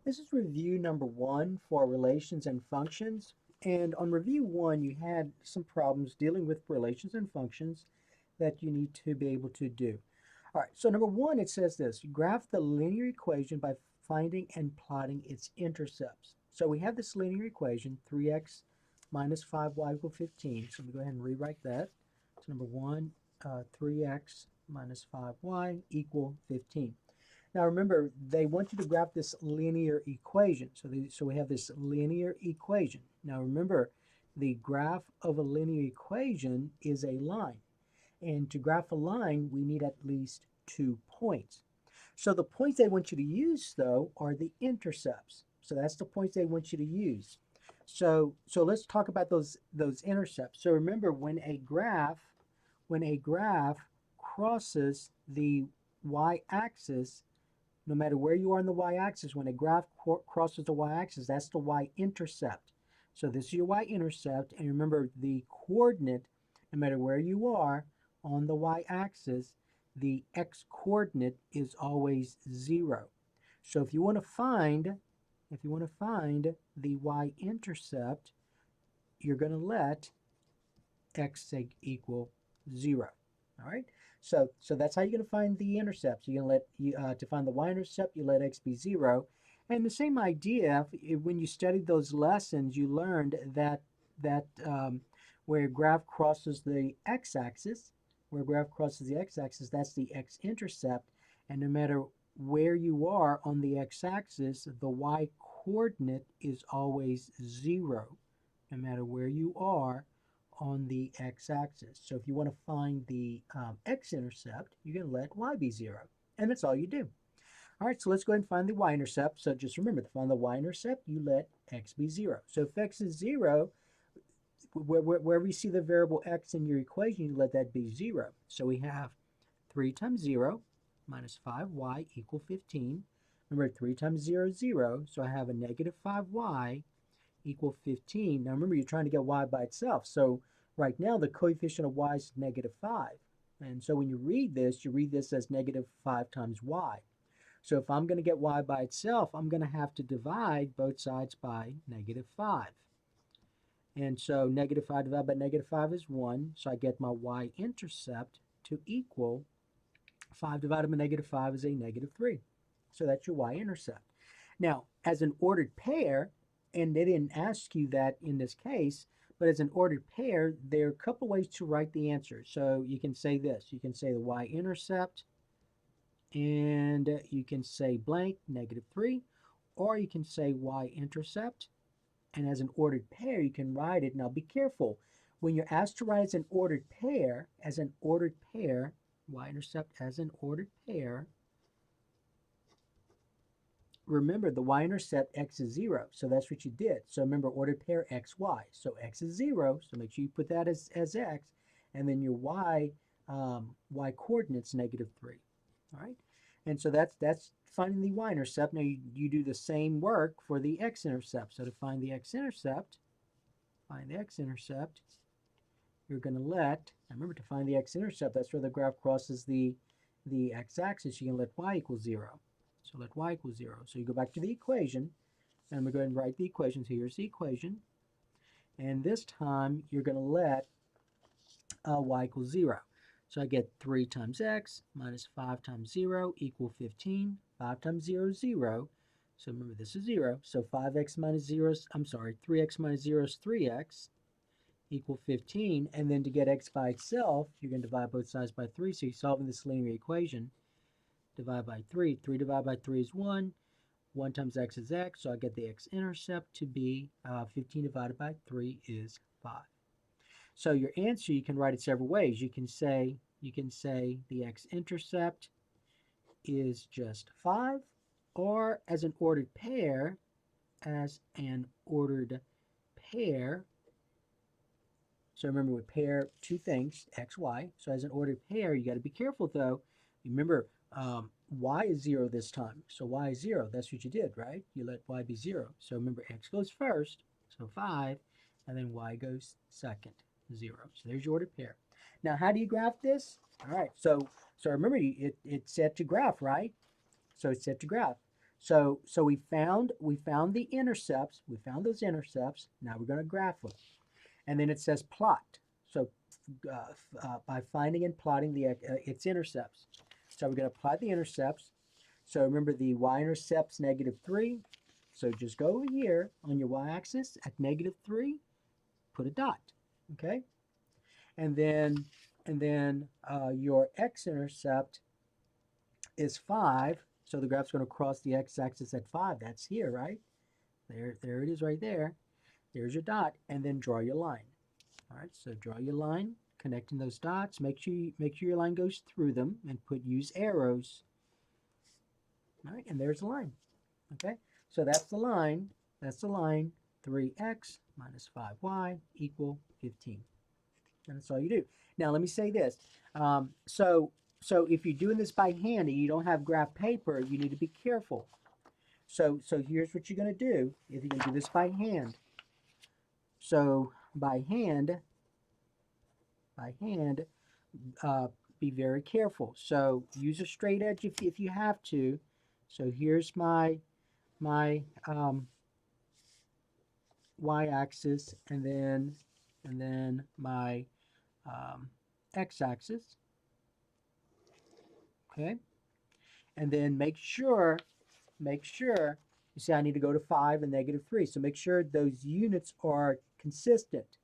This is review number one for relations and functions. And on review one, you had some problems dealing with relations and functions that you need to be able to do. All right, so number one, it says this, graph the linear equation by finding and plotting its intercepts. So we have this linear equation, 3x minus 5y equal 15. So we go ahead and rewrite that. So number one, 3x minus 5y equal 15. Now remember, they want you to graph this linear equation. So we have this linear equation. Now remember, the graph of a linear equation is a line. And to graph a line, we need at least 2 points. So the points they want you to use, though, are the intercepts. So that's the points they want you to use. So let's talk about those intercepts. So remember, when a graph crosses the y-axis, no matter where you are on the y-axis, when a graph crosses the y-axis, that's the y-intercept. So this is your y-intercept, and remember the coordinate, no matter where you are on the y-axis, the x-coordinate is always 0. So if you want to find the y-intercept, you're going to let x equal 0. All right. So that's how you're going to find the intercepts. You're going to to find the y-intercept, you let x be 0. And the same idea, when you studied those lessons, you learned that where a graph crosses the x-axis, that's the x-intercept. And no matter where you are on the x-axis, the y-coordinate is always 0, no matter where you are on the x-axis. So if you want to find the x-intercept, you're going to let y be 0. And that's all you do. All right, so let's go ahead and find the y-intercept. So just remember, to find the y-intercept, you let x be 0. So if x is 0, wherever you see the variable x in your equation, you let that be 0. So we have 3 times 0 minus 5y equal 15. Remember, 3 times 0 is 0, so I have a negative 5y equal 15. Now remember, you're trying to get y by itself. So right now, the coefficient of y is negative 5. And so when you read this as negative 5 times y. So if I'm going to get y by itself, I'm going to have to divide both sides by negative 5. And so negative 5 divided by negative 5 is 1. So I get my y-intercept to equal 5 divided by negative 5 is a negative 3. So that's your y-intercept. Now, as an ordered pair, and they didn't ask you that in this case, but as an ordered pair, there are a couple ways to write the answer. So you can say this. You can say the y-intercept, and you can say blank, negative 3, or you can say y-intercept, and as an ordered pair, you can write it. Now be careful. When you're asked to write as an ordered pair, y-intercept as an ordered pair, remember the y-intercept x is 0. So that's what you did. So remember ordered pair x, y. So x is 0. So make sure you put that as x. And then your y coordinates negative 3. All right. And so that's finding the y-intercept. Now you do the same work for the x-intercept. So to find the x-intercept, you're going to let, remember to find the x-intercept, that's where the graph crosses the x-axis, you can let y equal 0. So let y equal 0. So you go back to the equation, and we're going to write the equation. So here's the equation. And this time, you're going to let y equal 0. So I get 3 times x minus 5 times 0 equal 15. 5 times 0 is 0. So remember, this is 0. So 5x minus 0 is, 3x minus 0 is 3x equal 15. And then to get x by itself, you're going to divide both sides by 3. So you're solving this linear equation. Divide by 3. 3 divided by 3 is 1. 1 times x is x, so I get the x-intercept to be 15 divided by 3 is 5. So your answer, you can write it several ways. You can say the x-intercept is just 5, or as an ordered pair, so remember we pair two things, x, y. So as an ordered pair, you got to be careful though. Remember, y is 0 this time. So y is 0. That's what you did, right? You let y be 0. So remember, x goes first, so 5, and then y goes second, 0. So there's your ordered pair. Now, how do you graph this? All right, so remember, it's set to graph, right? So it's set to graph. So we found the intercepts. We found those intercepts. Now we're going to graph them. And then it says plot. So by finding and plotting its intercepts. So we're going to plot the intercepts. So remember the y-intercept's -3. So just go over here on your y-axis at -3, put a dot. Okay, and then your x-intercept is 5. So the graph's going to cross the x-axis at 5. That's here, right? There it is right there. There's your dot, and then draw your line. All right, so draw your line, connecting those dots. Make sure your line goes through them, and use arrows. All right, and there's the line. Okay, so that's the line. That's the line. 3x minus 5y equal 15. And that's all you do. Now let me say this. So if you're doing this by hand and you don't have graph paper, you need to be careful. So here's what you're going to do if you're going to do this by hand. So by hand, be very careful. So use a straight edge if you have to. So here's my y-axis, and then my x-axis. Okay, and then make sure. You see, I need to go to 5 and -3. So make sure those units are consistent.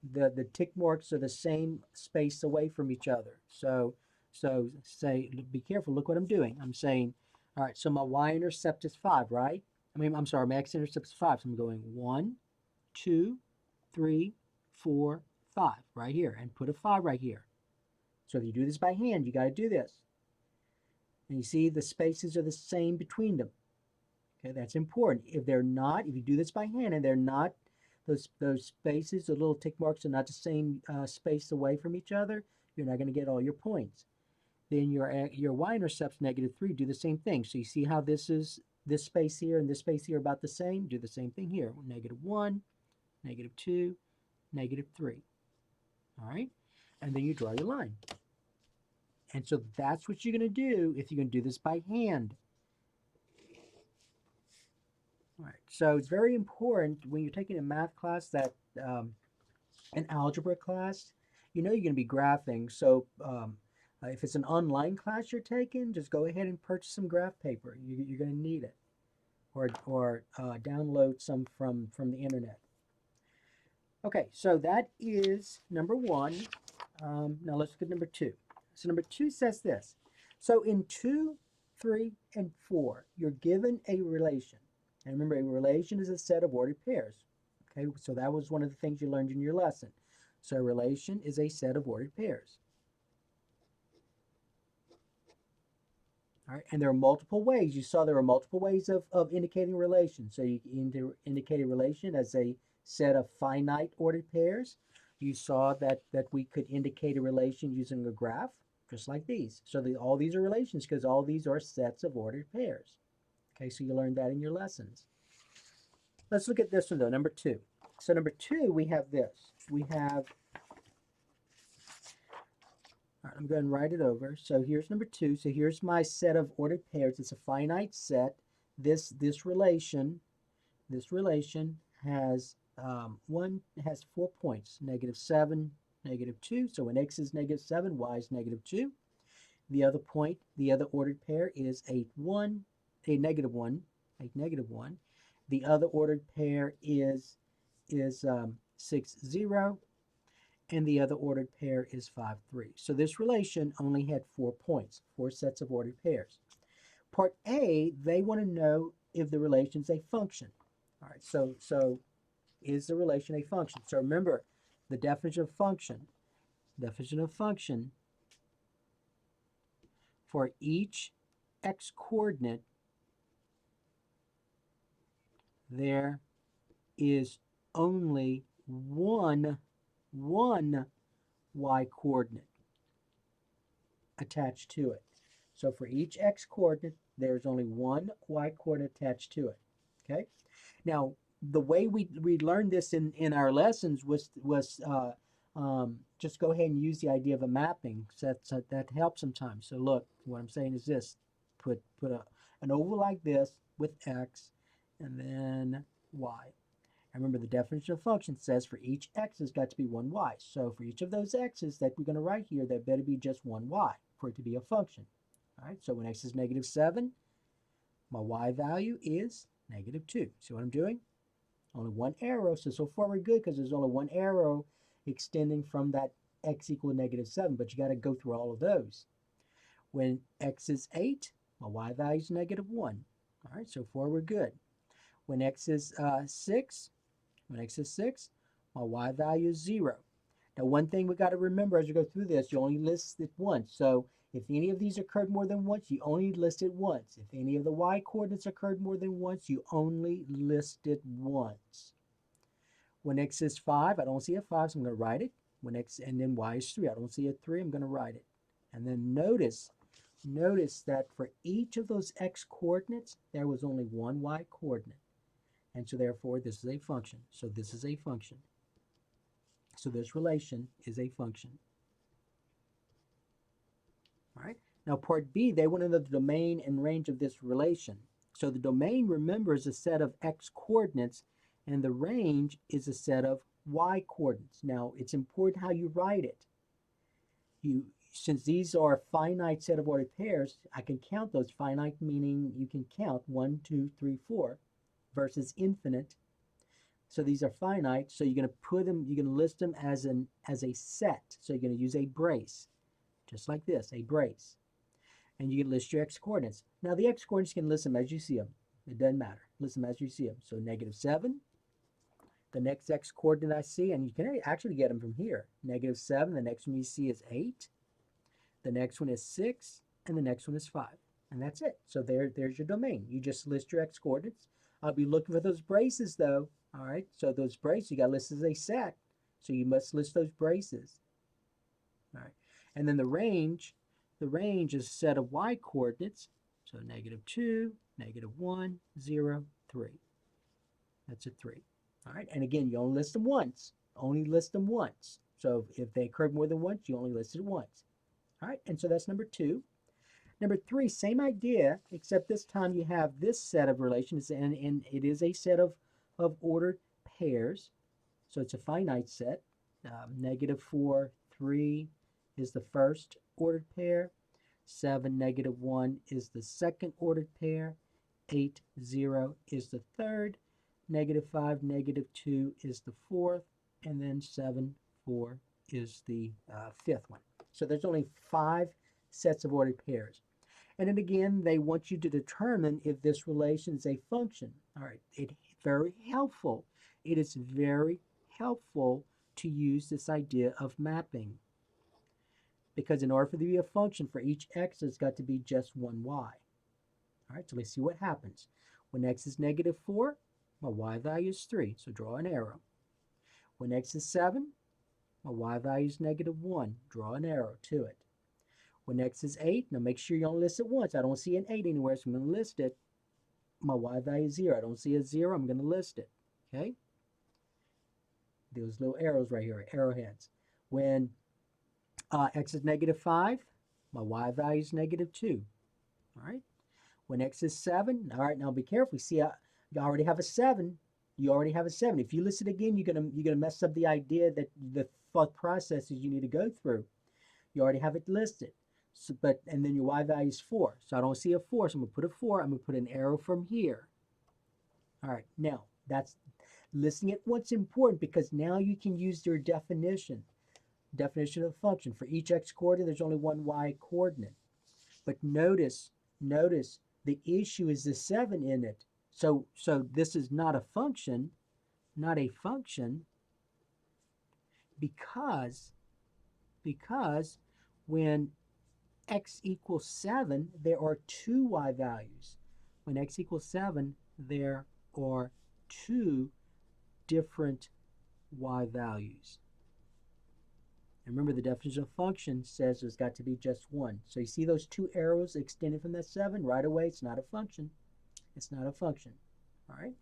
The tick marks are the same space away from each other. So say, be careful. Look what I'm doing. I'm saying, all right. So my y-intercept is 5, right? I'm sorry. My x-intercept is 5. So I'm going 1, 2, 3, 4, 5 right here, and put a 5 right here. So if you do this by hand, you got to do this. And you see the spaces are the same between them. Okay, that's important. If you do this by hand and they're not, those spaces, the little tick marks are not the same space away from each other, you're not going to get all your points. Then your y-intercept's -3. Do the same thing. So you see how this space here and this space here are about the same? Do the same thing here. -1, -2, -3. All right? And then you draw your line. And so that's what you're going to do if you're going to do this by hand. All right. So it's very important when you're taking a math class that an algebra class, you're going to be graphing. So if it's an online class you're taking, just go ahead and purchase some graph paper. You're going to need it, or download some from the internet. Okay, so that is number 1. Now let's look at number 2. So number 2 says this. So in 2, 3, and 4, you're given a relation. And remember, a relation is a set of ordered pairs. Okay, so that was one of the things you learned in your lesson. So a relation is a set of ordered pairs. All right, and there are multiple ways. You saw there are multiple ways of indicating relation. So you can indicate a relation as a set of finite ordered pairs. You saw that we could indicate a relation using a graph, just like these. So all these are relations because all these are sets of ordered pairs. Okay, so you learned that in your lessons. Let's look at this one though, number 2. So number 2, we have this. We have, all right, I'm going to write it over. So here's number 2. So here's my set of ordered pairs. It's a finite set. This relation has has 4 points, -7, -2. So when x is -7, y is -2. The other ordered pair is a -1. The other ordered pair is 6, 0, and the other ordered pair is 5, 3. So this relation only had 4 points, 4 sets of ordered pairs. Part A, they want to know if the relation is a function. All right, so is the relation a function? So remember the definition of function. Definition of function: for each x coordinate, there is only one y coordinate attached to it. So for each x coordinate, there's only one y coordinate attached to it. Okay. Now the way we learned this in our lessons was just go ahead and use the idea of a mapping. So that helps sometimes. So look, what I'm saying is this: put an oval like this, with x, and then y. And remember, the definition of function says for each x has got to be one y. So for each of those x's that we're going to write here, there better be just one y for it to be a function. All right, so when x is negative 7, my y value is negative 2. See what I'm doing? Only one arrow, so far we're good because there's only one arrow extending from that x equal negative 7, but you got to go through all of those. When x is 8, my y value is negative 1. All right, so far we're good. When x is 6, my y value is 0. Now, one thing we got to remember as you go through this, you only list it once. So if any of these occurred more than once, you only list it once. If any of the y coordinates occurred more than once, you only list it once. When x is 5, I don't see a 5, so I'm going to write it. When x, and then y is 3, I don't see a 3, I'm going to write it. And then notice that for each of those x coordinates, there was only one y coordinate. And so therefore, this is a function. So this is a function. So this relation is a function. All right. Now part B, they want to know the domain and range of this relation. So the domain, remember, is a set of x coordinates, and the range is a set of y coordinates. Now it's important how you write it. Since these are a finite set of ordered pairs, I can count those. Finite meaning you can count 1, 2, 3, 4 versus infinite. So these are finite, so you're going to put them, you're going to list them as a set. So you're going to use a brace, just like this, a brace. And you can list your x coordinates. Now the x coordinates, you can list them as you see them. It doesn't matter. List them as you see them. So negative 7, the next x coordinate I see, and you can actually get them from here. Negative 7, the next one you see is 8. The next one is 6, and the next one is 5. And that's it. So there's your domain. You just list your x coordinates. I'll be looking for those braces though. All right, so those braces you got listed as a set. So you must list those braces. All right, and then the range is a set of y coordinates. So negative 2, negative 1, 0, 3. That's a 3. All right, and again, you only list them once. Only list them once. So if they occurred more than once, you only list it once. All right, and so that's number 2. Number 3, same idea, except this time you have this set of relations, and it is a set of ordered pairs. So it's a finite set. Negative 4, 3 is the first ordered pair. 7, negative 1 is the second ordered pair. 8, 0 is the third. Negative 5, negative 2 is the fourth. And then 7, 4 is the fifth one. So there's only 5 sets of ordered pairs. And then again, they want you to determine if this relation is a function. All right, it's very helpful. It is very helpful to use this idea of mapping. Because in order for there to be a function for each x, there's got to be just one y. All right, so let's see what happens. When x is negative 4, my y value is 3, so draw an arrow. When x is 7, my y value is negative 1, draw an arrow to it. When x is 8, now make sure you only list it once. I don't see an 8 anywhere, so I'm going to list it. My y value is 0. I don't see a 0, I'm going to list it. Okay? Those little arrows right here, arrowheads. When x is negative 5, my y value is negative 2. All right? When x is 7, all right, now be careful. See, you already have a 7. You already have a 7. If you list it again, you're gonna mess up the idea that the thought processes you need to go through. You already have it listed. So, and then your y value is 4. So I don't see a 4, so I'm going to put a 4. I'm going to put an arrow from here. All right, now that's listing it once important because now you can use your definition of function. For each x coordinate, there's only one y coordinate. But notice the issue is the 7 in it. So this is not a function, because when x equals 7, there are 2 y values. When x equals 7, there are 2 different y values. And remember, the definition of function says there's got to be just one. So you see those 2 arrows extended from that 7 right away? It's not a function. It's not a function. All right?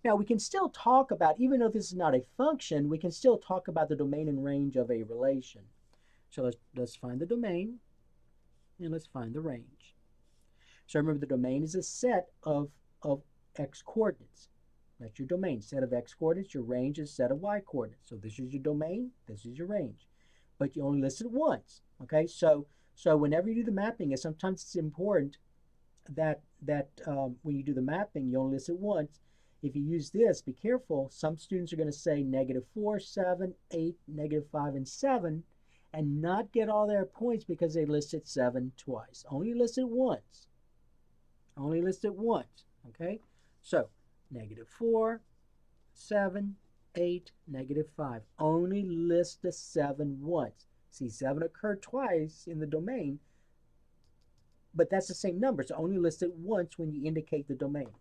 Now, we can still talk about, even though this is not a function, we can still talk about the domain and range of a relation. So let's find the domain, and let's find the range. So remember, the domain is a set of x coordinates. That's your domain, set of x coordinates. Your range is a set of y coordinates. So this is your domain, this is your range. But you only list it once. Okay, so whenever you do the mapping, sometimes it's important that when you do the mapping, you only list it once. If you use this, be careful. Some students are going to say -4, 7, 8, -5, and 7, and not get all their points because they listed 7 twice. Only list it once. Only list it once. Okay? So, -4, 7, 8, -5. Only list the 7 once. See, 7 occurred twice in the domain, but that's the same number, so only list it once when you indicate the domain.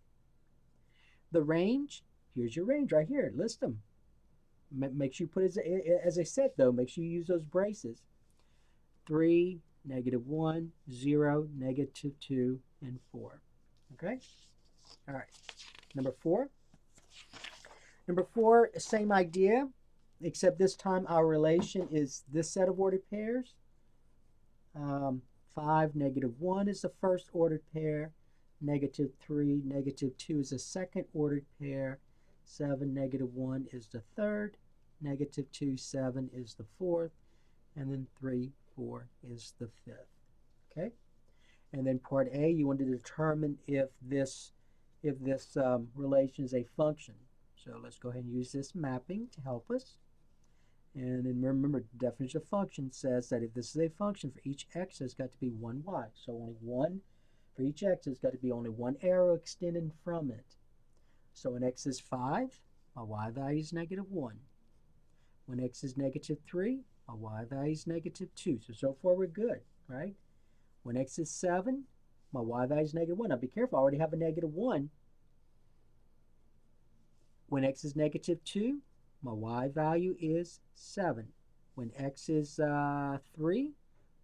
The range, here's your range right here. List them. Make sure you put, as I said though, make sure you use those braces. 3, -1, 0, -2, and 4. Okay? All right. Number 4. Number 4, same idea, except this time our relation is this set of ordered pairs. 5, -1 is the first ordered pair. -3, -2 is the second ordered pair. 7, -1 is the third. -2, 7 is the fourth. And then 3, 4 is the fifth. Okay? And then part A, you want to determine if this relation is a function. So let's go ahead and use this mapping to help us. And then remember, the definition of function says that if this is a function, for each x, there's got to be one y. So only one, for each x, there's got to be only one arrow extended from it. So when x is 5, my y value is -1. When x is -3, my y value is -2. So far we're good, right? When x is 7, my y value is -1. Now be careful, I already have a -1. When x is -2, my y value is 7. When x is 3,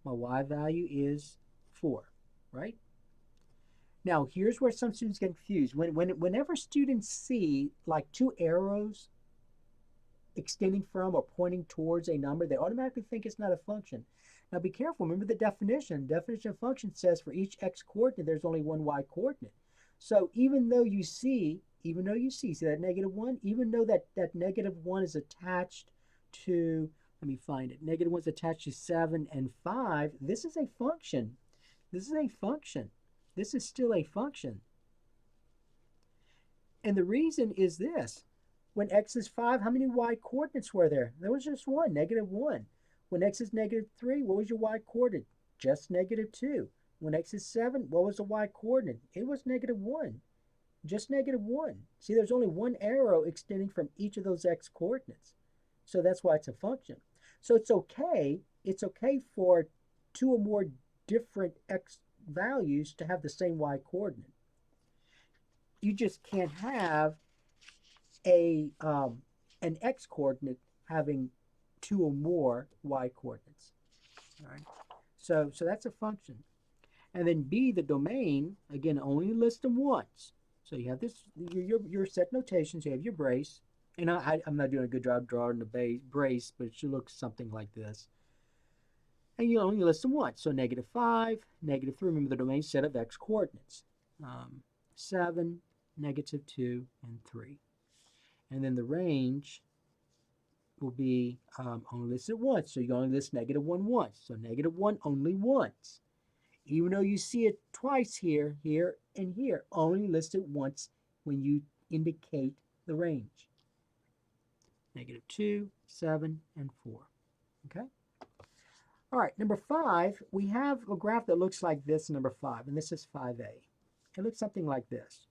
my y value is 4, right? Now, here's where some students get confused. Whenever students see like two arrows extending from or pointing towards a number, they automatically think it's not a function. Now, be careful. Remember the definition. The definition of function says for each x coordinate, there's only one y coordinate. So even though you see that -1, even though that -1 is attached to, let me find it, -1 is attached to 7 and 5, this is a function. This is a function. This is still a function. And the reason is this. When x is 5, how many y coordinates were there? There was just one, -1. When x is -3, what was your y coordinate? Just -2. When x is 7, what was the y coordinate? It was -1. Just -1. See, there's only one arrow extending from each of those x coordinates. So that's why it's a function. So it's okay for two or more different x values to have the same y coordinate. You just can't have an x coordinate having two or more y coordinates. All right. So that's a function. And then B, the domain, again, only list them once. So you have this, your set notations, you have your brace, and I'm not doing a good job drawing the brace, but it should look something like this. And you only list them once. So -5, -3, remember the domain set of x coordinates. 7, -2, and 3. And then the range will be only listed once. So you only list -1 once. So -1 only once. Even though you see it twice here, here, and here, only list it once when you indicate the range. -2, 7, and 4. Okay? All right, number 5, we have a graph that looks like this, number 5, and this is 5A. It looks something like this.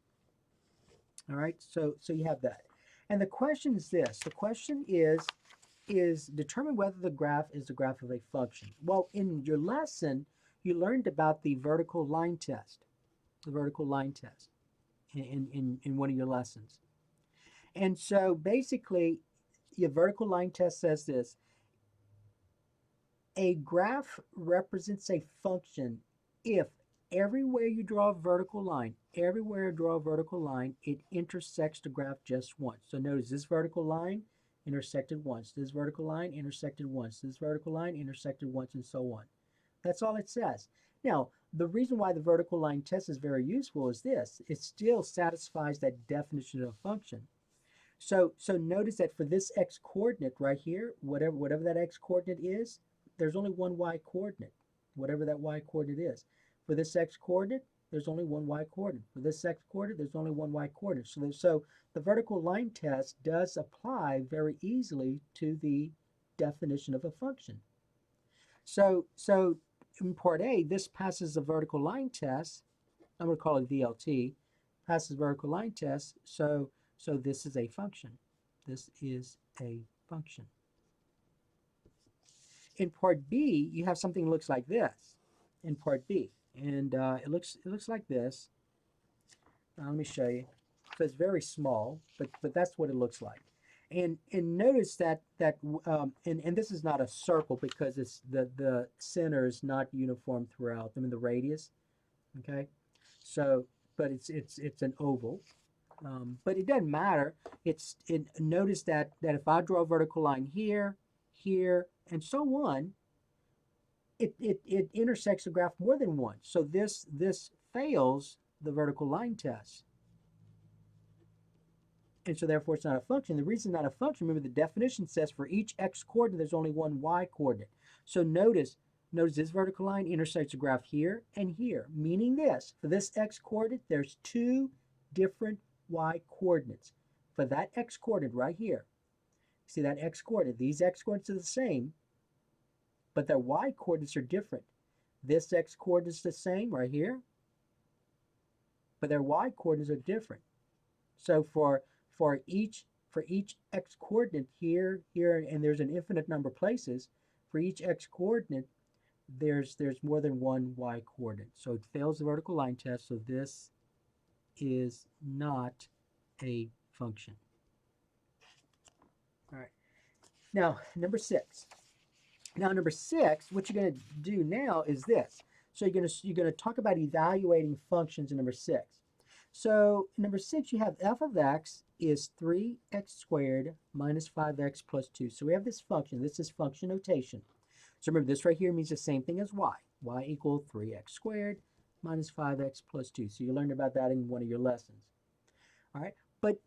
All right, so you have that. And the question is this. The question is determine whether the graph is the graph of a function. Well, in your lesson, you learned about the vertical line test, in one of your lessons. And so basically, your vertical line test says this. A graph represents a function if everywhere you draw a vertical line, it intersects the graph just once. So notice this vertical line intersected once, this vertical line intersected once, this vertical line intersected once, and so on. That's all it says. Now, the reason why the vertical line test is very useful is this. It still satisfies that definition of a function. So notice that for this x coordinate right here, whatever that x coordinate is, there's only one y coordinate, whatever that y coordinate is. For this x coordinate, there's only one y coordinate. For this x coordinate, there's only one y coordinate. So the vertical line test does apply very easily to the definition of a function. So in part A, this passes the vertical line test. I'm going to call it VLT. Passes vertical line test. So this is a function. This is a function. In part B, you have something that looks like this. In part B, and it looks like this. Let me show you. So it's very small, but that's what it looks like. And notice that and this is not a circle because it's the center is not uniform throughout. I mean the radius. Okay, so but it's an oval. But it doesn't matter. Notice that if I draw a vertical line here, here, and so on, it intersects the graph more than once. So this fails the vertical line test. And so therefore it's not a function. The reason it's not a function, remember the definition says for each x coordinate there's only one y coordinate. So notice this vertical line intersects the graph here and here, meaning this, for this x coordinate there's two different y coordinates. For that x coordinate right here, see that x coordinate, these x coordinates are the same, but their y coordinates are different. This x coordinate is the same right here, but their y coordinates are different. So for each x coordinate here, and there's an infinite number of places, for each x coordinate, there's more than one y coordinate. So it fails the vertical line test, so this is not a function. All right. Now, number 6. Now, number 6, what you're going to do now is this. So you're going to talk about evaluating functions in number 6. So in number 6, you have f of x is 3x squared minus 5x plus 2. So we have this function. This is function notation. So remember, this right here means the same thing as y. Y equals 3x squared minus 5x plus 2. So you learned about that in one of your lessons. All right, but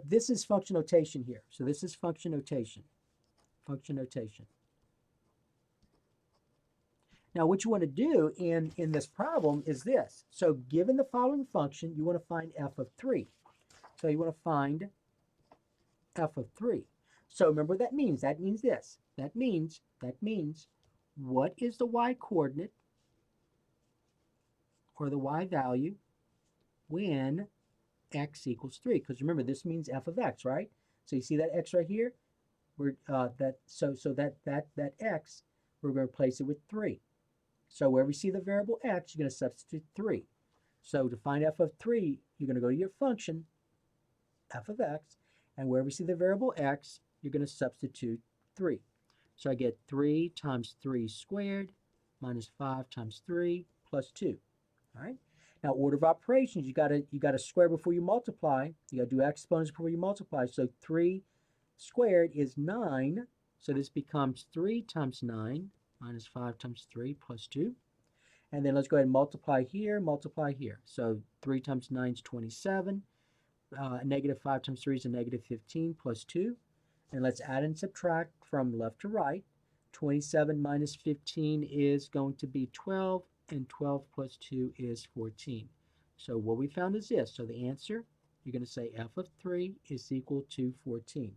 this is function notation here. So this is function notation. Function notation. Now what you want to do in this problem is this. So given the following function, you want to find f of 3. So you want to find f of 3. So remember what that means. That means this. That means what is the y coordinate or the y value when x equals 3? Because remember, this means f of x, right? So you see that x right here? That x, we're going to replace it with 3. So where we see the variable x, you're going to substitute 3. So to find f of 3, you're going to go to your function, f of x, and where we see the variable x, you're going to substitute 3. So I get 3 times 3 squared minus 5 times 3 plus 2. All right? Now, order of operations, you gotta square before you multiply. You got to do exponents before you multiply. So 3 squared is 9. So this becomes 3 times 9 minus 5 times 3 plus 2. And then let's go ahead and multiply here, multiply here. So 3 times 9 is 27. Negative 5 times 3 is a negative 15 plus 2. And let's add and subtract from left to right. 27 minus 15 is going to be 12, and 12 plus 2 is 14. So what we found is this. So the answer, you're going to say f of 3 is equal to 14.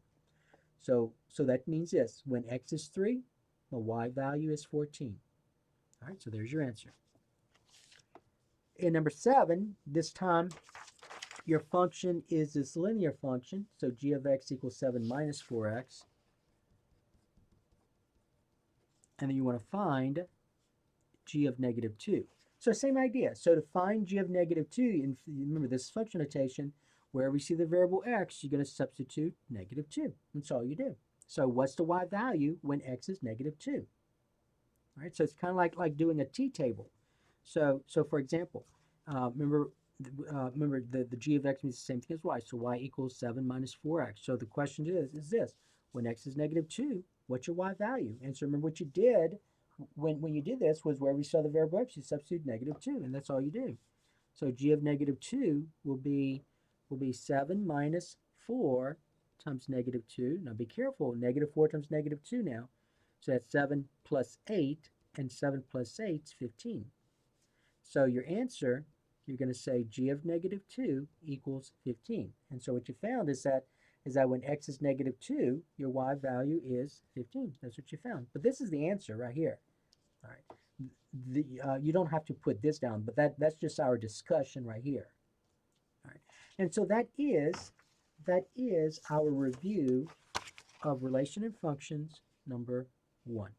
So that means this. When x is 3, the y value is 14. All right, so there's your answer. In number 7, this time your function is this linear function. So g of x equals 7 minus 4x. And then you want to find g of negative 2. So same idea. So to find g of negative 2, and remember this is function notation, where we see the variable x, you're going to substitute negative 2. That's all you do. So what's the y value when x is negative 2? All right, so it's kind of like doing a t-table. So for example, remember the g of x means the same thing as y. So y equals 7 minus 4x. So the question is this. When x is negative 2, what's your y value? And so remember what you did when you did this was where we saw the variable x, you substitute -2, and that's all you do. So g of -2 will be 7 minus 4 times -2. Now be careful, -4 times -2 now. So that's 7 plus 8, and 7 plus 8 is 15. So your answer, you're going to say g of -2 equals 15. And so what you found is that when x is -2, your y value is 15. That's what you found. But this is the answer right here. All right. You don't have to put this down, but that's just our discussion right here. All right. And so that is our review of relation and functions number 1.